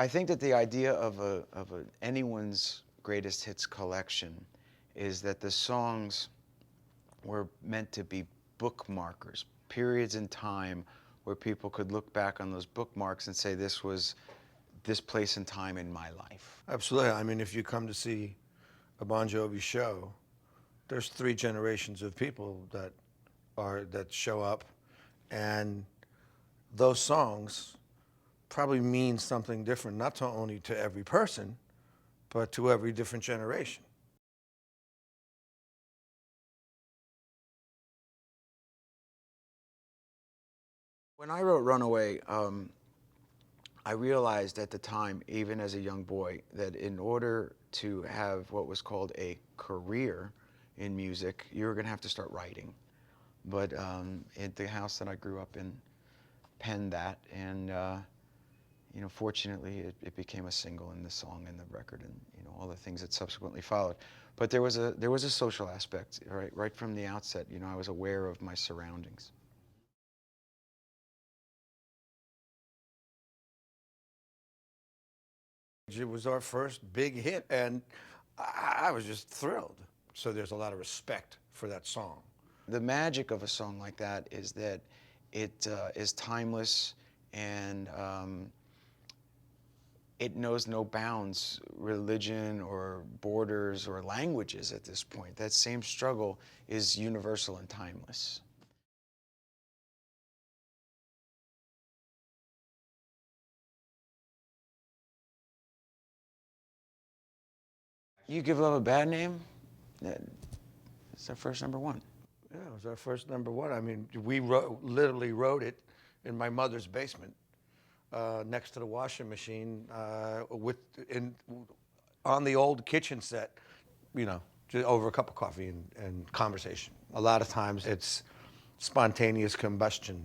I think that the idea of anyone's greatest hits collection is that the songs were meant to be bookmarkers, periods in time where people could look back on those bookmarks and say, this was this place and time in my life. Absolutely. I mean, if you come to see a Bon Jovi show, there's three generations of people that show up, and those songs probably mean something different, not only to every person, but to every different generation. When I wrote Runaway, I realized at the time, even as a young boy, that in order to have what was called a career in music, you were going to have to start writing. But at the house that I grew up in penned that, and fortunately, it became a single in the song and the record, and all the things that subsequently followed. But there was a social aspect, right from the outset. I was aware of my surroundings. It was our first big hit, and I was just thrilled. So there's a lot of respect for that song. The magic of a song like that is that it is timeless, and it knows no bounds, religion or borders or languages at this point. That same struggle is universal and timeless. You Give Love a Bad Name? It's our first number one. Yeah, it was our first number one. I mean, we literally wrote it in my mother's basement, next to the washing machine, on the old kitchen set, just over a cup of coffee and conversation. A lot of times it's spontaneous combustion.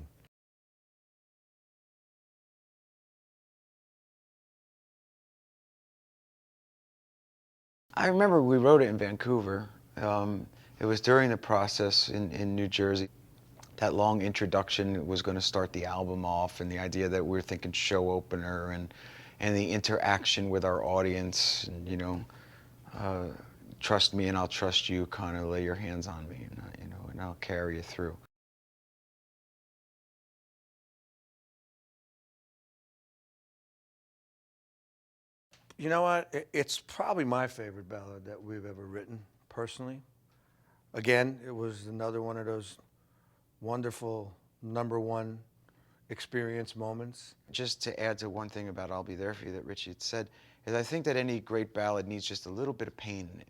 I remember we wrote it in Vancouver. It was during the process in New Jersey. That long introduction was going to start the album off, and the idea that we were thinking show opener, and the interaction with our audience, and trust me and I'll trust you, kind of lay your hands on me, and I'll carry you through. You know what? It's probably my favorite ballad that we've ever written, personally. Again, it was another one of those wonderful number one experience moments. Just to add to one thing about I'll Be There For You that Richie had said, is I think that any great ballad needs just a little bit of pain in it.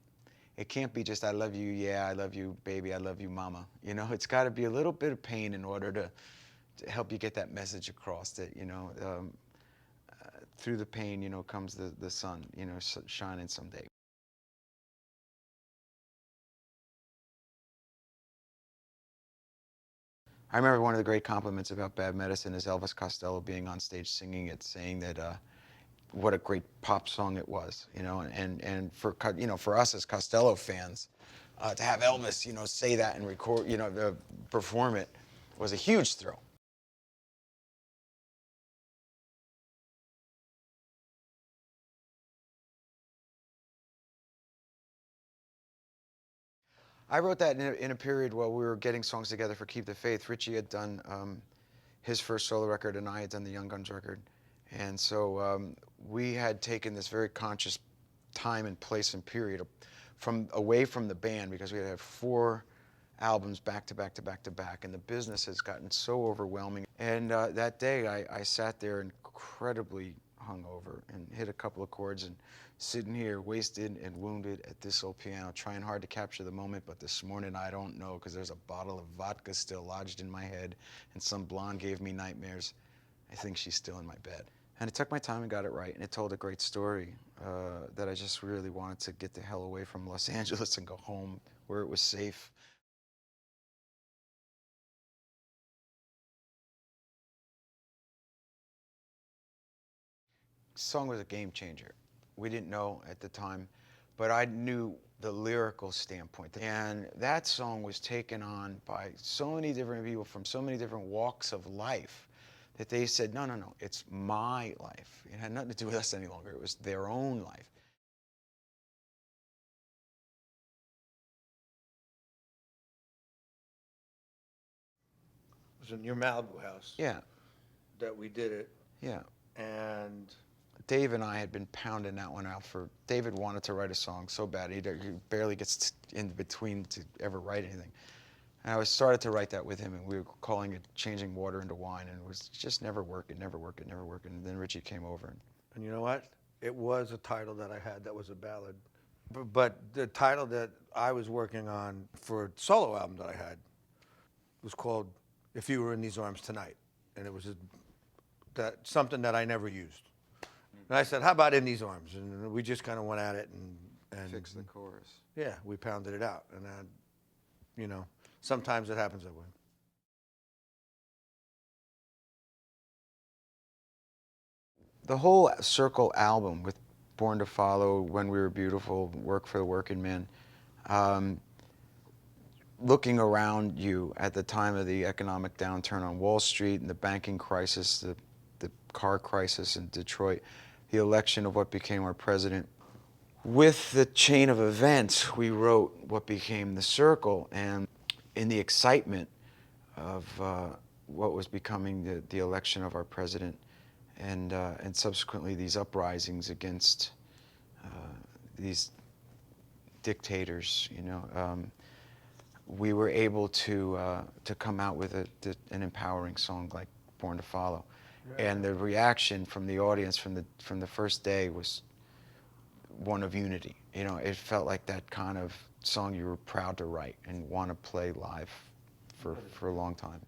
It can't be just I love you, yeah, I love you, baby, I love you, mama. It's got to be a little bit of pain in order to help you get that message across that, through the pain, comes the sun, shining someday. I remember one of the great compliments about Bad Medicine is Elvis Costello being on stage singing it, saying that what a great pop song it was, and for us as Costello fans, to have Elvis, say that and record, perform it was a huge thrill. I wrote that in a period while we were getting songs together for Keep the Faith. Richie had done his first solo record, and I had done the Young Guns record. And so we had taken this very conscious time and place and period away from the band, because we had had 4 albums back to back to back to back, and the business has gotten so overwhelming. And that day I sat there incredibly hungover and hit a couple of chords and sitting here wasted and wounded at this old piano, trying hard to capture the moment. But this morning I don't know, because there's a bottle of vodka still lodged in my head, and some blonde gave me nightmares. I think she's still in my bed. And I took my time and got it right, and it told a great story that I just really wanted to get the hell away from Los Angeles and go home where it was safe. Song was a game changer. We didn't know at the time, but I knew the lyrical standpoint. And that song was taken on by so many different people from so many different walks of life that they said, no, no, no, it's my life. It had nothing to do with us any longer. It was their own life. It was in your Malibu house Yeah, that we did it, yeah. and Dave and I had been pounding that one out for. David wanted to write a song so bad he barely gets in between to ever write anything. And I started to write that with him, and we were calling it "Changing Water into Wine," and it was just never working, never working, never working. And then Richie came over, and you know what? It was a title that I had that was a ballad, but the title that I was working on for a solo album that I had was called "If You Were in These Arms Tonight," and it was something that I never used. And I said, "How about in these arms?" And we just kind of went at it and fix the chorus. yeah, we pounded it out. And you know, sometimes it happens that way. The whole Circle album with "Born to Follow," "When We Were Beautiful," "Work for the Working Man," um, looking around you at the time of the economic downturn on Wall Street and the banking crisis, the car crisis in Detroit, the election of what became our president. With the chain of events, we wrote what became The Circle, and in the excitement of what was becoming the election of our president, and subsequently these uprisings against these dictators, we were able to come out with an empowering song like "Born to Follow," and the reaction from the audience from the first day was one of unity. It felt like that kind of song you were proud to write and want to play live for a long time.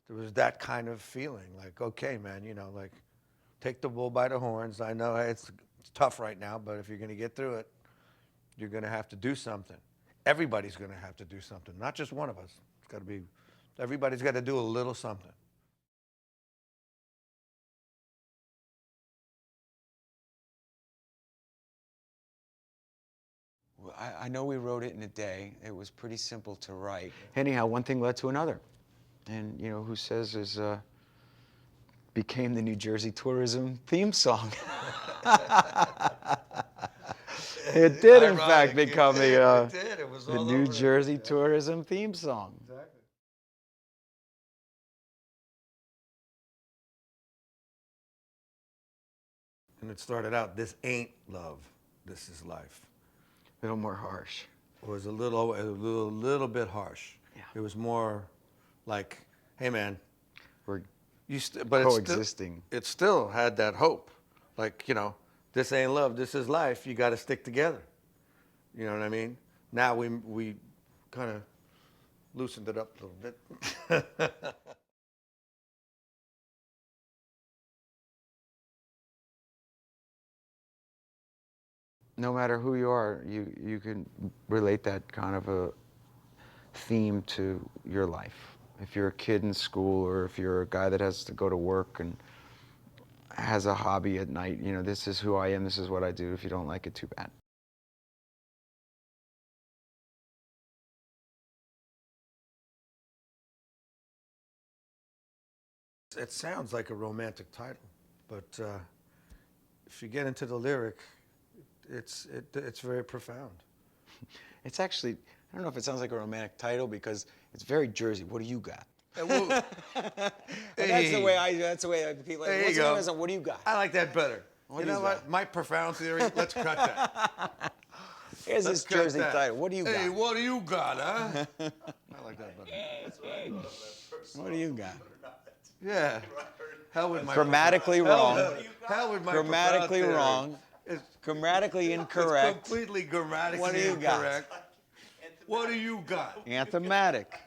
There was that kind of feeling, like, okay, man, like, take the bull by the horns. I know it's tough right now, but if you're going to get through it, you're going to have to do something. Everybody's going to have to do something, not just one of us. It's got to be, everybody's got to do a little something. Well, I know we wrote it in a day. It was pretty simple to write. Anyhow, one thing led to another. And, Who Says is became the New Jersey tourism theme song. It did, in fact, become the New Jersey tourism theme song. Exactly. And it started out, "This ain't love, this is life." A little more harsh. It was a little bit harsh. Yeah. It was more like, "Hey, man, We're but coexisting. It still had that hope, like, this ain't love, this is life. You got to stick together." You know what I mean? Now we kind of loosened it up a little bit. No matter who you are, you can relate that kind of a theme to your life. If you're a kid in school, or if you're a guy that has to go to work and has a hobby at night, this is who I am, this is what I do. If you don't like it, too bad. It sounds like a romantic title, but if you get into the lyric, it's very profound. It's actually, I don't know if it sounds like a romantic title because it's very Jersey. What do you got? And we'll- That's the way people, There you what's go. the name? What do you got? I like that better. What You do know you what? got? My profound theory. Let's cut that. Here's Let's this cut Jersey that. title. What do you got? Hey, what do you got, huh? I like that better. What do you got? Yeah. Hell with my Grammatically wrong. Hell with my Grammatically profound theory. wrong. It's, Grammatically incorrect. It's completely grammatically What do you got? incorrect. What do you got? Anthematic.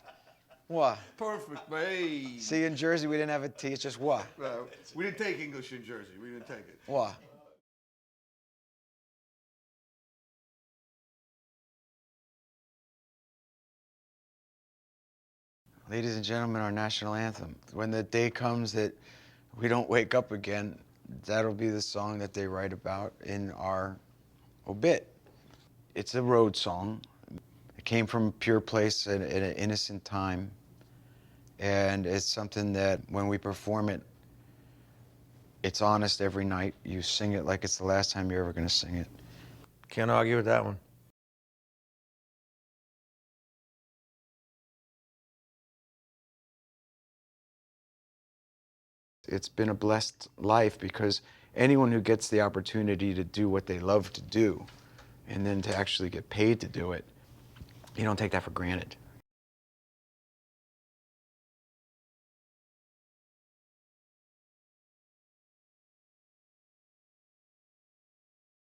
What? Perfect, hey. See, in Jersey, we didn't have a T. It's just what? We didn't take English in Jersey. We didn't take it. What? Ladies and gentlemen, our national anthem. When the day comes that we don't wake up again, that'll be the song that they write about in our obit. It's a road song. It came from a pure place at an innocent time. And it's something that when we perform it, it's honest every night. You sing it like it's the last time you're ever going to sing it. Can't argue with that one. It's been a blessed life because anyone who gets the opportunity to do what they love to do and then to actually get paid to do it, you don't take that for granted.